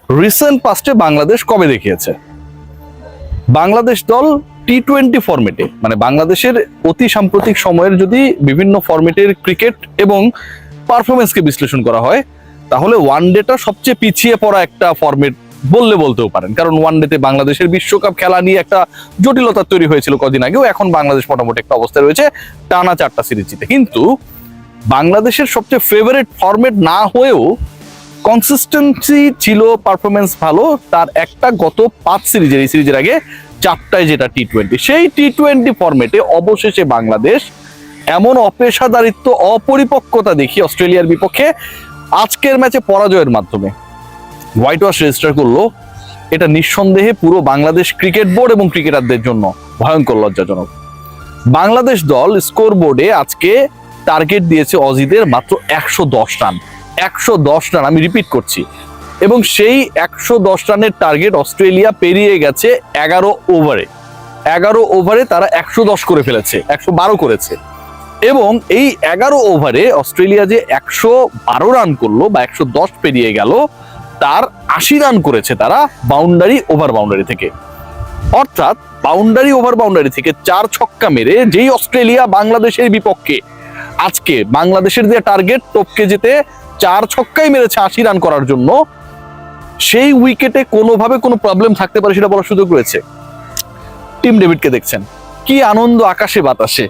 Recent পাস্টে Bangladesh কবে দেখিয়েছে? বাংলাদেশ দল টি-20 ফরম্যাটে, মানে বাংলাদেশের অতি সাম্প্রতিক সময়ের যদি বিভিন্ন ফরম্যাটের ক্রিকেট এবং পারফরমেন্সকে বিশ্লেষণ করা হয়, তাহলে ওয়ানডেটা সবচেয়ে পিছিয়ে পড়া একটা ফরম্যাট বলতেও পারেন। কারণ ওয়ানডেতে বাংলাদেশের বিশ্বকাপ খেলা নিয়ে একটা জটিলতা তৈরি হয়েছিল কদিন আগেও। এখন বাংলাদেশ মোটামুটি একটা অবস্থায় রয়েছে টানা 4টা সিরিজ জিতে। কিন্তু বাংলাদেশের সবচেয়ে ফেভারিট ফরম্যাট না হয়েও কনসিস্টেন্সি ছিল, পারফরমেন্স ভালো। তার একটা গত 5 সিরিজের, এই সিরিজের আগে 4টায় যেটা টি-20, সেই টি-20 ফরম্যাটে অবশেষে বাংলাদেশ এমন অপেশাদারিত্ব, অপরিপক্কতা দেখি অস্ট্রেলিয়ার বিপক্ষে আজকের ম্যাচে পরাজয়ের মাধ্যমে হোয়াইট ওয়াশ রেজিস্টার করলো। এটা নিঃসন্দেহে পুরো বাংলাদেশ ক্রিকেট বোর্ড এবং ক্রিকেটারদের জন্য ভয়ঙ্কর লজ্জাজনক। বাংলাদেশ দল স্কোর বোর্ডে আজকে টার্গেট দিয়েছে অজিদের মাত্র 110 রান। 110 রান, আমি রিপিট করছি। এবং সেই 110 রানের টার্গেট অস্ট্রেলিয়া পেরিয়ে গেছে 11 ওভারে। 11 ওভারে তারা 110 করে ফেলেছে, 112 করেছে। এবং এই 11 ওভারে অস্ট্রেলিয়া যে 112 রান করলো বা 110 পেরিয়ে গেল, তার 80 রান করেছে তারা বাউন্ডারি ওভার বাউন্ডারি থেকে। অর্থাৎ বাউন্ডারি ওভার বাউন্ডারি থেকে 4 ছক্কা মেরে যেই অস্ট্রেলিয়া বাংলাদেশের বিপক্ষে আজকে বাংলাদেশের যে টার্গেট টপকে যেতে 4 ছক্কাই মেরেছে 80 রান করার জন্য, সেই উইকেটে কোনোভাবে কোনো প্রবলেম থাকতে পারে সেটা বলার সুযোগ রয়েছে। টিম ডেভিডকে দেখছেন, কি আনন্দ আকাশে বাতাসে।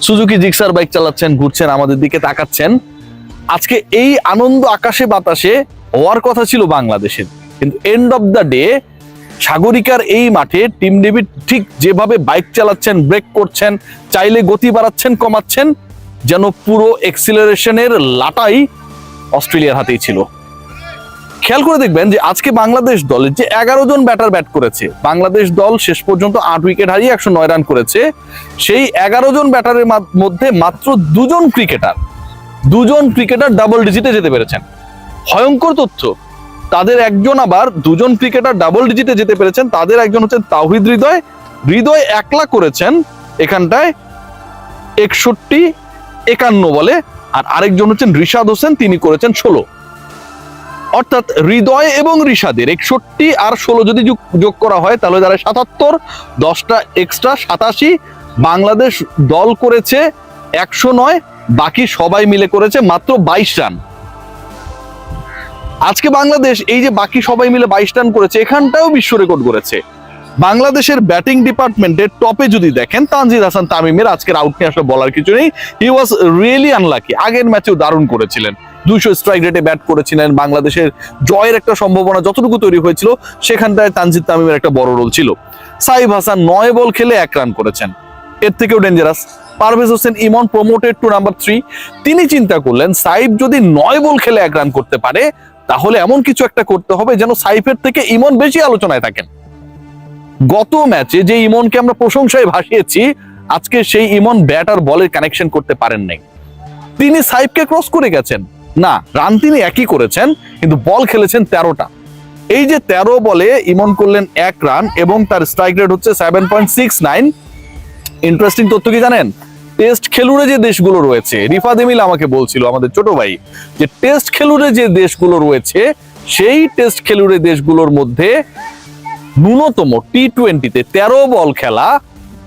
সুজুকি জিক্সার বাইক চালাচ্ছেন, ঘুরছেন, আমাদের দিকে তাকাচ্ছেন। আজকে এই আনন্দ আকাশে বাতাসে হওয়ার কথা ছিল বাংলাদেশের, কিন্তু এন্ড অফ দ্য ডে সাগরিকার এই মাঠে টিম ডেভিড ঠিক যেভাবে বাইক চালাচ্ছেন, ব্রেক করছেন, চাইলে গতি বাড়াচ্ছেন, কমাচ্ছেন, যেন পুরো এক্সিলারেশনের লাটাই অস্ট্রেলিয়ার হাতেই ছিল। খেয়াল করে দেখবেন যে আজকে বাংলাদেশ দলের যে 11 জন ব্যাটার ব্যাট করেছে, বাংলাদেশ দল শেষ পর্যন্ত 8 উইকেট হারিয়ে 109 রান করেছে। সেই 11 জন ব্যাটারের মধ্যে মাত্র 2 জন ক্রিকেটার ডাবল ডিজিটে যেতে পেরেছেন। ভয়ঙ্কর তথ্য। তাদের একজন, আবার 2 জন ক্রিকেটার ডাবল ডিজিটে যেতে পেরেছেন। তাদের একজন হচ্ছেন তাওহিদ হৃদয় একলা করেছেন এখানটায় 61-51 বলে, আর আরেকজন হচ্ছেন রিশাদ হোসেন, তিনি করেছেন 16। অর্থাৎ হৃদয় এবং রিশাদের 61 আর 16 যদি যোগ করা হয় তাহলে যারা 77, 10টা এক্সট্রা 87। বাংলাদেশ দল করেছে 109, বাকি সবাই মিলে করেছে মাত্র 22 রান। আজকে বাংলাদেশ এই যে বাকি সবাই মিলে 22 রান করেছে, এখানটাও বিশ্ব রেকর্ড করেছে। বাংলাদেশের ব্যাটিং ডিপার্টমেন্টের টপে যদি দেখেন, তানজিদ হাসান তামিমের আজকের আউট নিয়ে আসলে বলার কিছু নেই। হি ওয়াজ রিয়েলি আনলাকি। আগের ম্যাচেও দারুণ করেছিলেন, 200 স্ট্রাইক রেটে ব্যাট করেছিলেন। বাংলাদেশের জয়ের একটা সম্ভাবনা যতটুকু তৈরি হয়েছিল সেখানটায় তানজিদ তামিমের একটা বড় রোল ছিল। সাইফ হাসান 9 বল খেলে 1 রান করেছেন, এর থেকেও dangerous. Parvez Hossain Emon promoted to number 3। তিনি চিন্তা করলেন সাইফ যদি 9 বল খেলে 1 রান করতে পারে, তাহলে এমন কিছু একটা করতে হবে যেন সাইফের থেকে ইমন বেশি আলোচনায় থাকেন। গত ম্যাচে যে ইমনকে আমরা প্রশংসায় ভাসিয়েছি, আজকে সেই ইমন ব্যাট আর বলের কানেকশন করতে পারেন নাই। তিনি সাইফকে ক্রস করে গেছেন না, রান তিনি একই করেছেন, কিন্তু বল খেলেছেন 13টা। এই যে 13 বলে ইমন করলেন 1 রান এবং তার স্ট্রাইক রেট হচ্ছে 7.69। ইন্টারেস্টিং তথ্য কি জানেন? টেস্ট খেলুড়ে যে দেশগুলো রয়েছে, রিফাত এমিল আমাকে বলছিল, আমাদের ছোট ভাই, যে টেস্ট খেলুড়ে যে দেশগুলো রয়েছে, সেই টেস্ট খেলুড়ে দেশগুলোর মধ্যে ন্যূনতম টি-20তে 13 বল খেলা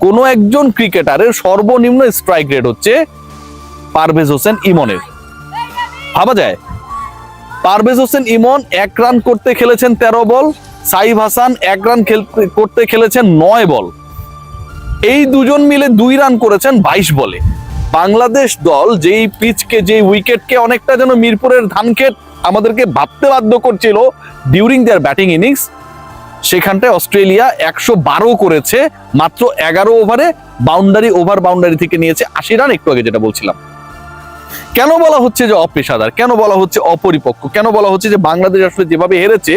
কোনো একজন ক্রিকেটারের সর্বনিম্ন স্ট্রাইক রেট হচ্ছে পারভেজ হোসেন ইমনের। ভাবা যায়, পারভেজ হোসেন ইমন 1 রান করতে খেলেছেন 13 বল, সাইফ হাসান 1 রান করতে খেলেছেন 9 বল। এই দুজন মিলে 2 রান করেছেন 22 বলে। বাংলাদেশ দল যেই পিচকে, যেই উইকেটকে অনেকটা যেন মিরপুরের ধানক্ষেত আমাদেরকে ভাবতে বাধ্য করছিল ডিউরিং দেয়ার ব্যাটিং ইনিংস, সেখানটায় অস্ট্রেলিয়া 112 করেছে মাত্র 11 ওভারে। বাউন্ডারি ওভার বাউন্ডারি থেকে নিয়েছে 80 রান। একটু আগে যেটা বলছিলাম, কেন বলা হচ্ছে যে অপেশাদার, কেন বলা হচ্ছে অপরিপক্ক, কেন বলা হচ্ছে যে বাংলাদেশ আসলে যেভাবে হেরেছে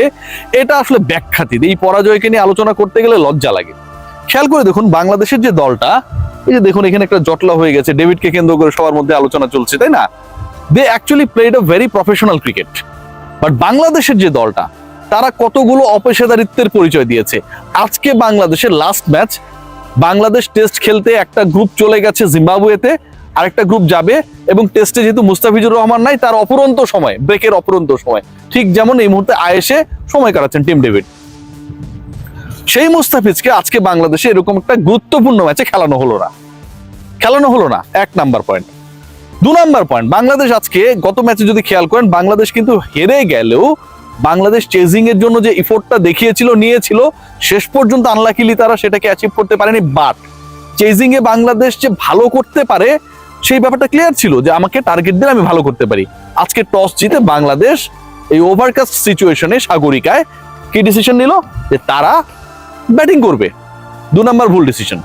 এটা আসলে ব্যাখ্যাতীত। এই পরাজয়কে নিয়ে আলোচনা করতে গেলে লজ্জা লাগে। খেয়াল করে দেখুন বাংলাদেশের যে দলটা, এই যে দেখুন এখানে একটা জটলা হয়ে গেছে, ডেভিডকে কেন্দ্র করে সবার মধ্যে আলোচনা চলছে, তাই না? They actually played a very professional cricket. But বাংলাদেশের যে দলটা, তারা কতগুলো অপেশাদারিত্বের পরিচয় দিয়েছে। আজকে বাংলাদেশের লাস্ট ম্যাচ, বাংলাদেশ টেস্ট খেলতে একটা গ্রুপ চলে গেছে জিম্বাবুয়েতে, আরেকটা গ্রুপ যাবে এবং টেস্টে যেহেতু মুস্তাফিজুর রহমান নাই, তার অপরন্ত সময়, ব্রেকের অপরন্ত সময়, ঠিক যেমন এই মুহূর্তে আয়েশে সময় কাটাচ্ছেন টিম ডেভিড। সেই মুস্তাফিজকে আজকে বাংলাদেশে এরকম একটা গুরুত্বপূর্ণ ম্যাচে খেলানো হলো না, 1 number point. 2 number point, Bangladesh আজকে গত ম্যাচে যদি খেয়াল করেন, বাংলাদেশ কিন্তু হেরে গেলেও বাংলাদেশ চেজিং এর জন্য যে ইফোর্টটা দেখিয়েছিল, নিয়েছিল, শেষ পর্যন্ত আনলাকিলি তারা সেটাকে অ্যাচিভ করতে পারেনি। বাট চেজিং এ বাংলাদেশ যে ভালো করতে পারে সেই ব্যাপারটা ক্লিয়ার ছিল, যে আমাকে টার্গেট দিলে আমি ভালো করতে পারি। আজকে টস জিতে বাংলাদেশ এই ওভারকাস্ট সিচুয়েশনে সাগরিকায় কি ডিসিশন নিল, যে তারা ব্যাটিং করবে। 2 নাম্বার ভুল ডিসিশন।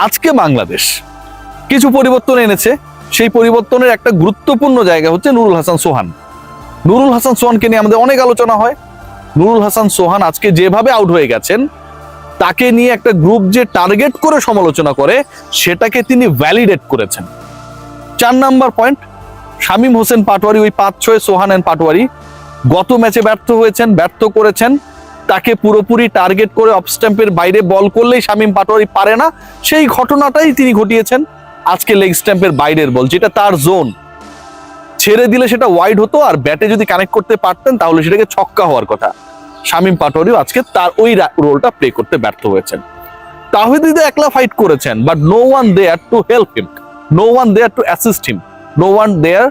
আজকে বাংলাদেশ কিছু পরিবর্তন এনেছে, সেই পরিবর্তনের একটা গুরুত্বপূর্ণ জায়গা হচ্ছে নুরুল হাসান সোহান। নুরুল হাসান সোহানকে নিয়ে আমাদের অনেক আলোচনা হয়। নুরুল হাসান সোহান আজকে যেভাবে আউট হয়ে গেছেন, তাকে নিয়ে একটা গ্রুপ যে টার্গেট করে সমালোচনা করে, সেটাকে তিনি ভ্যালিডেট করেছেন। 4 নাম্বার পয়েন্ট, শামীম হোসেন পাটোয়ারি, ওই 5-6 সোহান এন্ড পাটোয়ারি গত ম্যাচে ব্যর্থ করেছেন। তাকে পুরোপুরি টার্গেট করে অফ স্ট্যাম্পের বাইরে বল করলেই শামীম পাটোয়ারি পারে না, সেই ঘটনাটাই তিনি ঘটিয়েছেন। আজকে লেগ স্ট্যাম্পের বাইরের বল, যেটা তার জোন, ছেড়ে দিলে সেটা ওয়াইড হতো, আর ব্যাটে যদি কানেক্ট করতে পারতেন তাহলে সেটাকে ছক্কা হওয়ার কথা। শামীম পাটোয়ারিও আজকে তার ওই রোলটা প্লে করতে ব্যর্থ হয়েছেন। তাওহিদ একলা ফাইট করেছেন, but no one there to help him, no one there to assist him, no one there